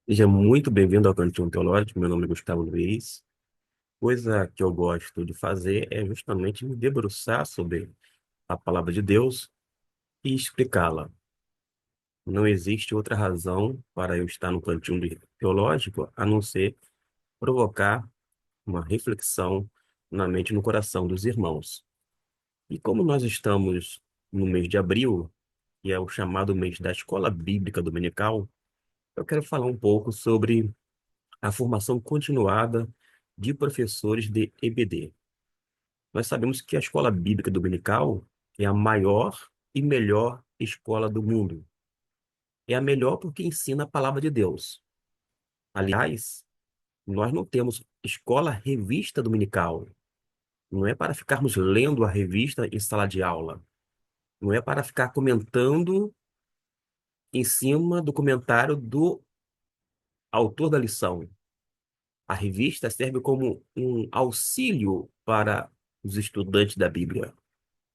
Seja muito bem-vindo ao Cantinho Teológico. Meu nome é Gustavo Luiz. Coisa que eu gosto de fazer é justamente me debruçar sobre a palavra de Deus e explicá-la. Não existe outra razão para eu estar no Teológico a não ser provocar uma reflexão na mente e no coração dos irmãos. E como nós estamos no mês de abril, que é o chamado mês da Escola Bíblica Dominical, eu quero falar um pouco sobre a formação continuada de professores de EBD. Nós sabemos que a Escola Bíblica Dominical é a maior e melhor escola do mundo. É a melhor porque ensina a palavra de Deus. Aliás, nós não temos escola revista dominical. Não é para ficarmos lendo a revista em sala de aula. Não é para ficar comentando em cima do comentário do autor da lição. A revista serve como um auxílio para os estudantes da Bíblia,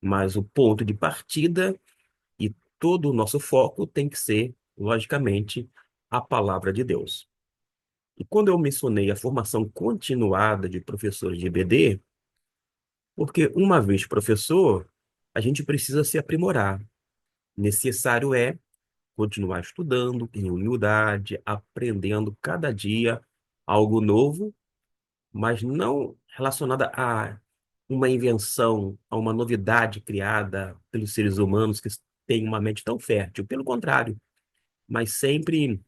mas o ponto de partida e todo o nosso foco tem que ser, logicamente, a palavra de Deus. E quando eu mencionei a formação continuada de professores de EBD, porque uma vez professor, a gente precisa se aprimorar. Necessário é continuar estudando em humildade, aprendendo cada dia algo novo, mas não relacionada a uma invenção, a uma novidade criada pelos seres humanos que têm uma mente tão fértil. Pelo contrário, mas sempre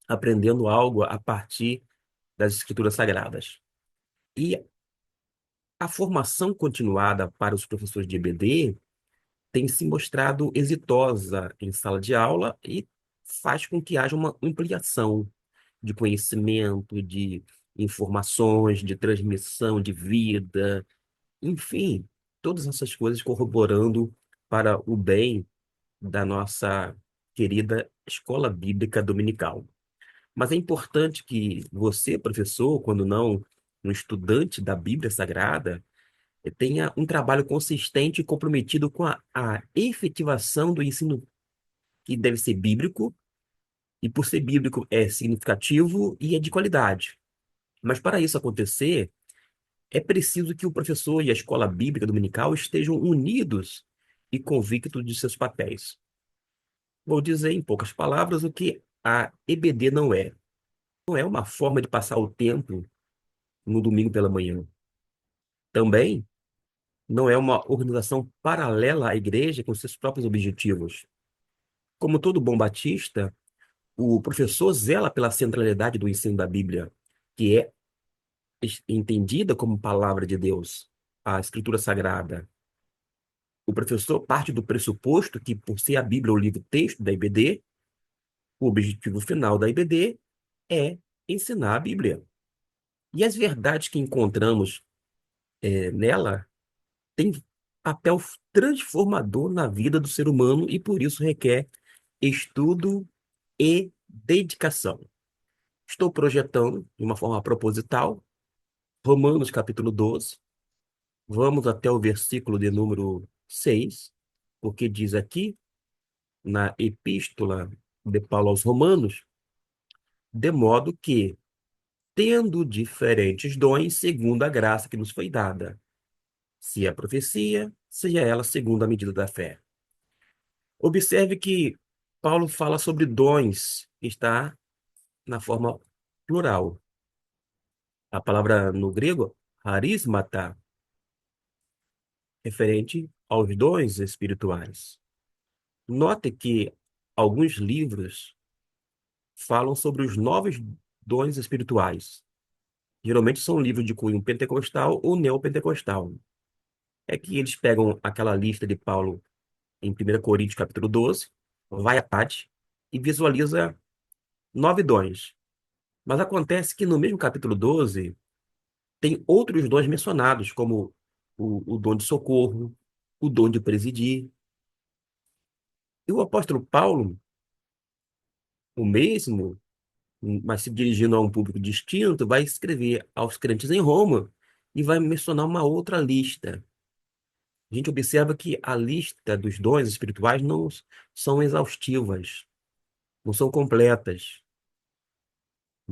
aprendendo algo a partir das Escrituras Sagradas. E a formação continuada para os professores de EBD tem se mostrado exitosa em sala de aula e faz com que haja uma ampliação de conhecimento, de informações, de transmissão de vida. Enfim, todas essas coisas corroborando para o bem da nossa querida Escola Bíblica Dominical. Mas é importante que você, professor, quando não um estudante da Bíblia Sagrada, tenha um trabalho consistente e comprometido com a efetivação do ensino que deve ser bíblico, e por ser bíblico é significativo e é de qualidade. Mas para isso acontecer, é preciso que o professor e a escola bíblica dominical estejam unidos e convictos de seus papéis. Vou dizer em poucas palavras o que a EBD não é. Não é uma forma de passar o tempo no domingo pela manhã. Também não é uma organização paralela à igreja com seus próprios objetivos. Como todo bom batista, o professor zela pela centralidade do ensino da Bíblia, que é entendida como palavra de Deus, a Escritura Sagrada. O professor parte do pressuposto que, por ser a Bíblia o livro-texto da IBD, o objetivo final da IBD é ensinar a Bíblia. E as verdades que encontramos nela têm papel transformador na vida do ser humano e, por isso, requer estudo e dedicação. Estou projetando, de uma forma proposital, Romanos capítulo 12. Vamos até o versículo de número 6, porque diz aqui, na epístola de Paulo aos Romanos, de modo que, tendo diferentes dons segundo a graça que nos foi dada, se é profecia, seja ela segundo a medida da fé. Observe que Paulo fala sobre dons, que está na forma plural. A palavra no grego, harismata, referente aos dons espirituais. Note que alguns livros falam sobre os novos dons espirituais. Geralmente são livros de cunho pentecostal ou neopentecostal. É que eles pegam aquela lista de Paulo em 1 Coríntios capítulo 12, vai à parte e visualiza 9 dons. Mas acontece que no mesmo capítulo 12 tem outros dons mencionados, como o dom de socorro, o dom de presidir. E o apóstolo Paulo, o mesmo, mas se dirigindo a um público distinto, vai escrever aos crentes em Roma e vai mencionar uma outra lista. A gente observa que a lista dos dons espirituais não são exaustivas, não são completas.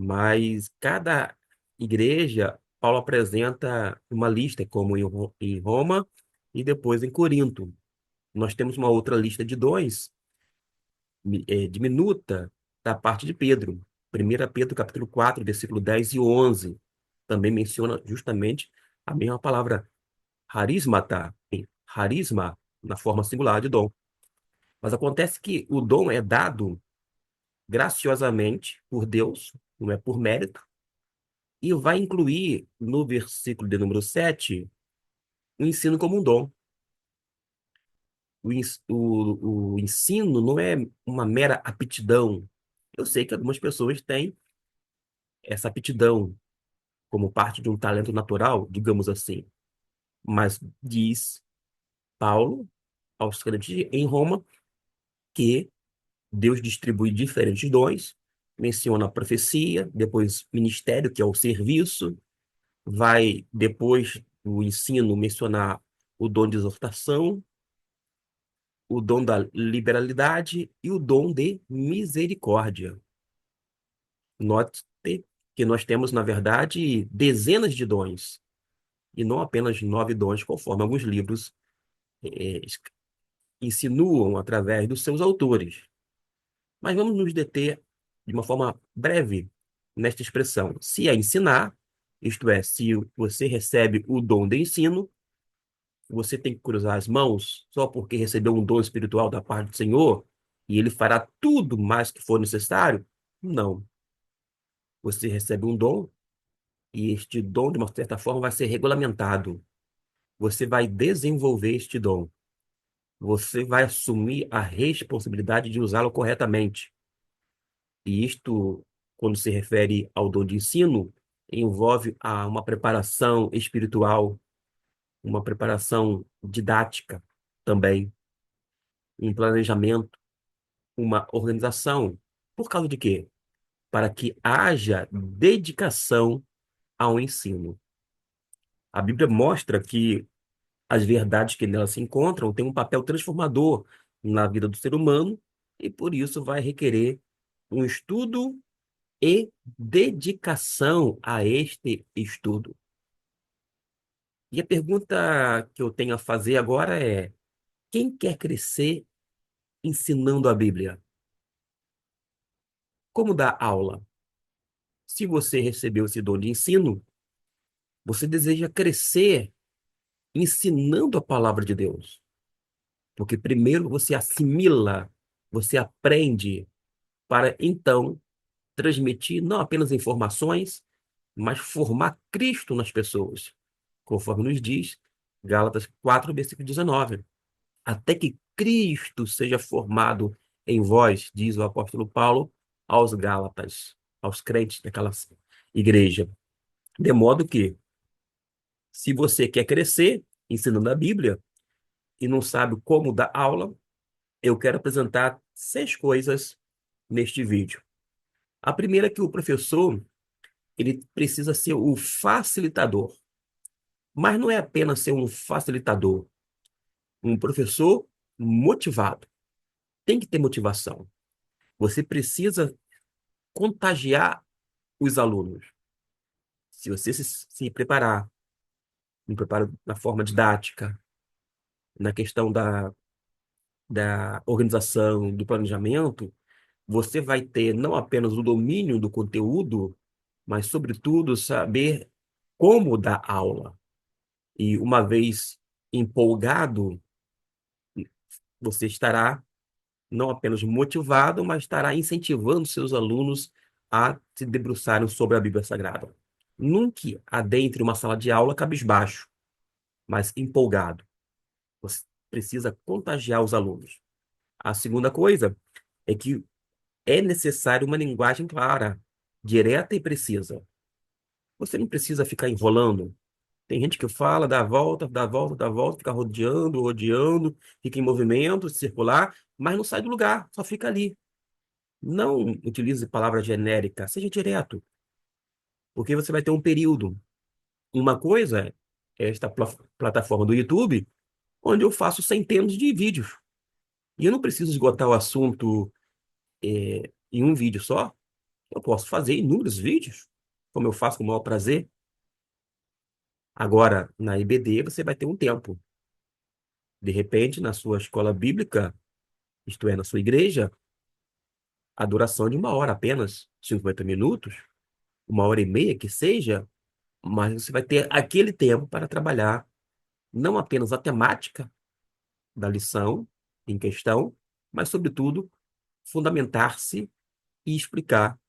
Mas cada igreja, Paulo apresenta uma lista, como em Roma e depois em Corinto. Nós temos uma outra lista de dons, diminuta, da parte de Pedro. 1 Pedro, capítulo 4, versículo 10 e 11. Também menciona justamente a mesma palavra harismata, harisma, na forma singular de dom. Mas acontece que o dom é dado graciosamente por Deus, não é por mérito, e vai incluir no versículo de número 7 o ensino como um dom. O ensino não é uma mera aptidão. Eu sei que algumas pessoas têm essa aptidão como parte de um talento natural, digamos assim. Mas diz Paulo aos crentes em Roma que Deus distribui diferentes dons, menciona a profecia, depois ministério, que é o serviço, vai depois do ensino mencionar o dom de exortação, o dom da liberalidade e o dom de misericórdia. Note que nós temos, na verdade, dezenas de dons, e não apenas 9 dons, conforme alguns livros eh, insinuam através dos seus autores. Mas vamos nos deter de uma forma breve nesta expressão. Se é ensinar, isto é, se você recebe o dom de ensino, você tem que cruzar as mãos só porque recebeu um dom espiritual da parte do Senhor e ele fará tudo mais que for necessário? Não. Você recebe um dom e este dom, de uma certa forma, vai ser regulamentado. Você vai desenvolver este dom. Você vai assumir a responsabilidade de usá-lo corretamente. E isto, quando se refere ao dom de ensino, envolve uma preparação espiritual, uma preparação didática também, um planejamento, uma organização. Por causa de quê? Para que haja dedicação ao ensino. A Bíblia mostra que as verdades que nela se encontram têm um papel transformador na vida do ser humano e, por isso, vai requerer um estudo e dedicação a este estudo. E a pergunta que eu tenho a fazer agora é: quem quer crescer ensinando a Bíblia? Como dar aula? Se você recebeu esse dom de ensino, você deseja crescer ensinando a palavra de Deus. Porque primeiro você assimila, você aprende, para então transmitir não apenas informações, mas formar Cristo nas pessoas, conforme nos diz Gálatas 4, versículo 19. Até que Cristo seja formado em vós, diz o apóstolo Paulo aos Gálatas, aos crentes daquela igreja. De modo que, se você quer crescer ensinando a Bíblia e não sabe como dar aula, eu quero apresentar 6 coisas neste vídeo. A primeira é que o professor ele precisa ser o facilitador, mas não é apenas ser um facilitador, um professor motivado. Tem que ter motivação. Você precisa contagiar os alunos. Se você se preparar, me prepara na forma didática, na questão da organização, do planejamento, você vai ter não apenas o domínio do conteúdo, mas, sobretudo, saber como dar aula. E uma vez empolgado, você estará não apenas motivado, mas estará incentivando seus alunos a se debruçarem sobre a Bíblia Sagrada. Nunca adentre uma sala de aula cabisbaixo, mas empolgado. Você precisa contagiar os alunos. A segunda coisa é que é necessário uma linguagem clara, direta e precisa. Você não precisa ficar enrolando. Tem gente que fala, dá a volta, dá a volta, dá a volta, fica rodeando, rodeando, fica em movimento circular, mas não sai do lugar, só fica ali. Não utilize palavra genérica, seja direto, porque você vai ter um período. Uma coisa é esta plataforma do YouTube, onde eu faço centenas de vídeos. E eu não preciso esgotar o assunto em um vídeo só. Eu posso fazer inúmeros vídeos, como eu faço com o maior prazer. Agora, na IBD, você vai ter um tempo. De repente, na sua escola bíblica, isto é, na sua igreja, a duração é de 1 hora apenas, 50 minutos, 1 hora e meia que seja, mas você vai ter aquele tempo para trabalhar não apenas a temática da lição em questão, mas, sobretudo, fundamentar-se e explicar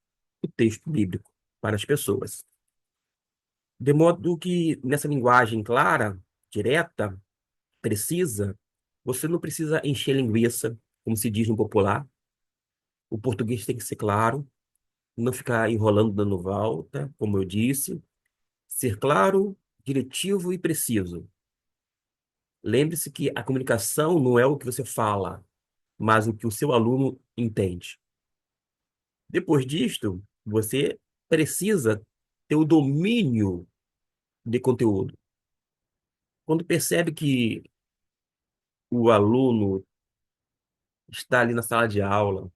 o texto bíblico para as pessoas. De modo que, nessa linguagem clara, direta, precisa, você não precisa encher linguiça, como se diz no popular. O português tem que ser claro, não ficar enrolando dando volta, como eu disse, ser claro, diretivo e preciso. Lembre-se que a comunicação não é o que você fala, mas o que o seu aluno entende. Depois disto, você precisa ter o domínio de conteúdo. Quando percebe que o aluno está ali na sala de aula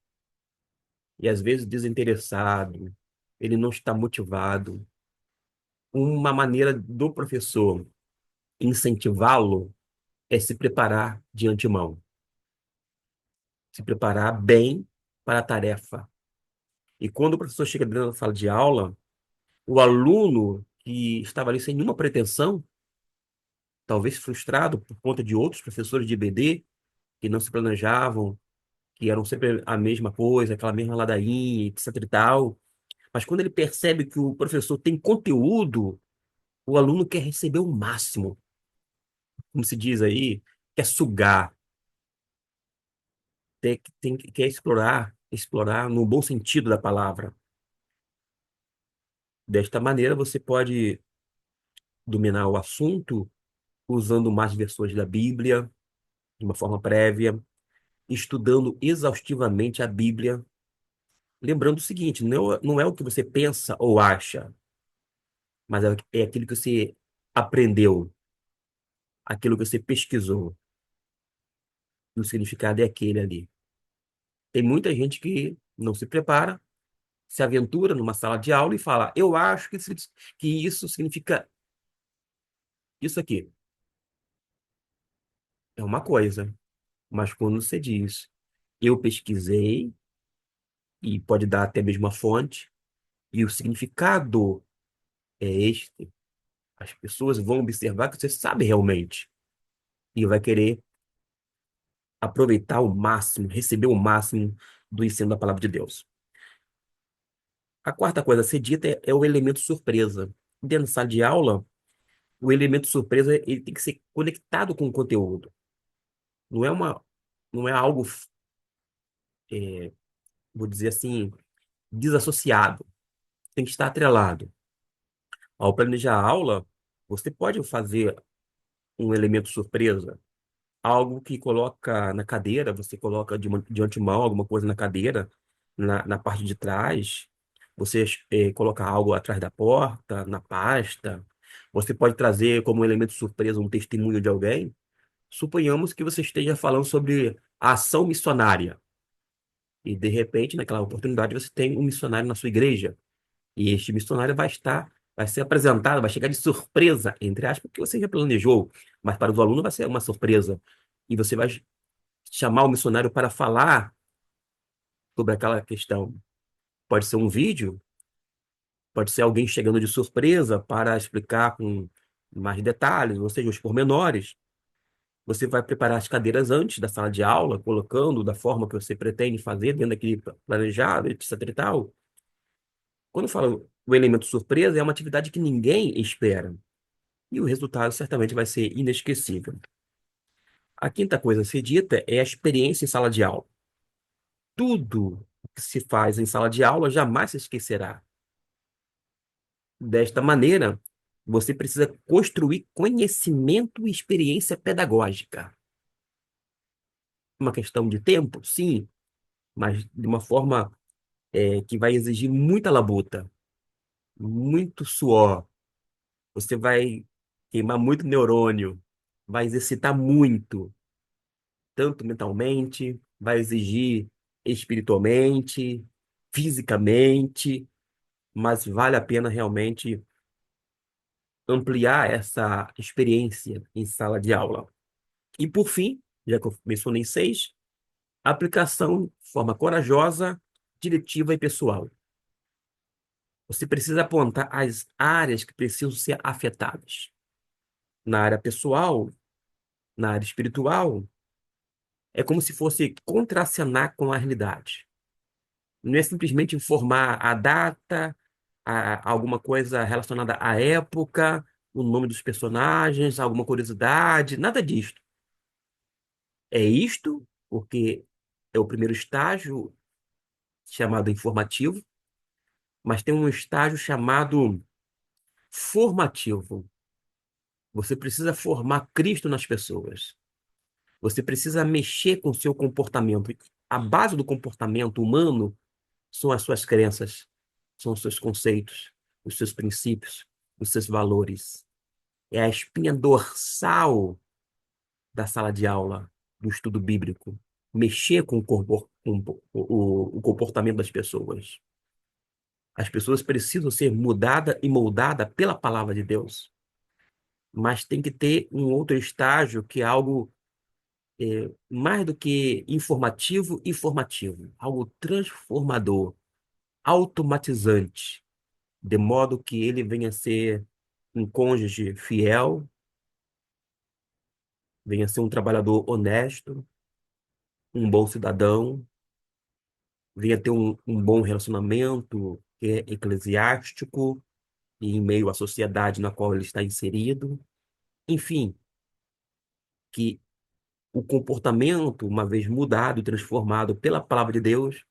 e às vezes desinteressado, ele não está motivado, uma maneira do professor incentivá-lo é se preparar de antemão, se preparar bem para a tarefa. E quando o professor chega dentro da sala de aula, o aluno que estava ali sem nenhuma pretensão, talvez frustrado por conta de outros professores de IBD que não se planejavam, que eram sempre a mesma coisa, aquela mesma ladainha, etc e tal. Mas quando ele percebe que o professor tem conteúdo, o aluno quer receber o máximo, como se diz aí, quer sugar, quer explorar, explorar no bom sentido da palavra. Desta maneira, você pode dominar o assunto usando mais versões da Bíblia, de uma forma prévia, estudando exaustivamente a Bíblia. Lembrando o seguinte, não é o que você pensa ou acha, mas é aquilo que você aprendeu, aquilo que você pesquisou. E o significado é aquele ali. Tem muita gente que não se prepara, se aventura numa sala de aula e fala: eu acho que isso significa isso aqui. É uma coisa, mas quando você diz, eu pesquisei, e pode dar até mesmo a fonte, e o significado é este, as pessoas vão observar que você sabe realmente e vai querer aproveitar o máximo, receber o máximo do ensino da palavra de Deus. A quarta coisa a ser dita é o elemento surpresa. Dentro da sala de aula, o elemento surpresa ele tem que ser conectado com o conteúdo. Não é não é algo, é, vou dizer assim, desassociado. Tem que estar atrelado. Ao planejar a aula, você pode fazer um elemento surpresa, algo que coloca na cadeira, você coloca de antemão alguma coisa na cadeira, na parte de trás, você coloca algo atrás da porta, na pasta, você pode trazer como elemento surpresa um testemunho de alguém. Suponhamos que você esteja falando sobre a ação missionária, e de repente, naquela oportunidade, você tem um missionário na sua igreja, e este missionário vai ser apresentado, vai chegar de surpresa, entre aspas, porque você já planejou, mas para os alunos vai ser uma surpresa. E você vai chamar o missionário para falar sobre aquela questão. Pode ser um vídeo, pode ser alguém chegando de surpresa para explicar com mais detalhes, ou seja, os pormenores. Você vai preparar as cadeiras antes da sala de aula, colocando da forma que você pretende fazer, dentro daquele planejado, etc e tal. Quando eu falo o elemento surpresa, é uma atividade que ninguém espera. E o resultado certamente vai ser inesquecível. A quinta coisa a ser dita é a experiência em sala de aula. Tudo que se faz em sala de aula jamais se esquecerá. Desta maneira, você precisa construir conhecimento e experiência pedagógica. Uma questão de tempo, sim, mas de uma forma que vai exigir muita labuta, muito suor. Você vai queimar muito neurônio, vai exercitar muito, tanto mentalmente, vai exigir espiritualmente. fisicamente, mas vale a pena realmente ampliar essa experiência em sala de aula. E por fim, já que eu mencionei seis, aplicação de forma corajosa, diretiva e pessoal. Você precisa apontar as áreas que precisam ser afetadas. Na área pessoal, na área espiritual, é como se fosse contracenar com a realidade. Não é simplesmente informar a data, alguma coisa relacionada à época, o nome dos personagens, alguma curiosidade, nada disto. É isto, porque é o primeiro estágio chamado informativo, mas tem um estágio chamado formativo. Você precisa formar Cristo nas pessoas. Você precisa mexer com o seu comportamento. A base do comportamento humano são as suas crenças, são os seus conceitos, os seus princípios, os seus valores. É a espinha dorsal da sala de aula, do estudo bíblico. Mexer com o comportamento das pessoas. As pessoas precisam ser mudadas e moldadas pela palavra de Deus. Mas tem que ter um outro estágio que é algo mais do que informativo e formativo, algo transformador, automatizante, de modo que ele venha a ser um cônjuge fiel, venha a ser um trabalhador honesto, um bom cidadão, venha a ter um bom relacionamento eclesiástico e em meio à sociedade na qual ele está inserido. Enfim, que o comportamento, uma vez mudado e transformado pela palavra de Deus,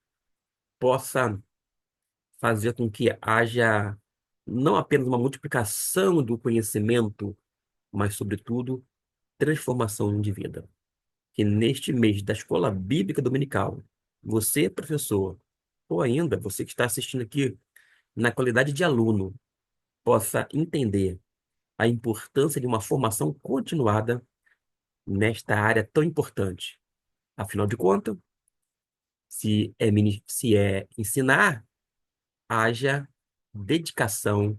possa fazer com que haja não apenas uma multiplicação do conhecimento, mas, sobretudo, transformação de vida. Que neste mês da Escola Bíblica Dominical, você, professor, ou ainda você que está assistindo aqui na qualidade de aluno, possa entender a importância de uma formação continuada nesta área tão importante. Afinal de contas, se é ensinar, haja dedicação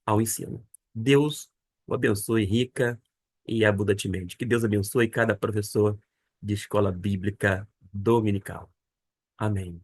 ao ensino. Deus o abençoe rica e abundantemente. Que Deus abençoe cada professor de escola bíblica dominical. Amém.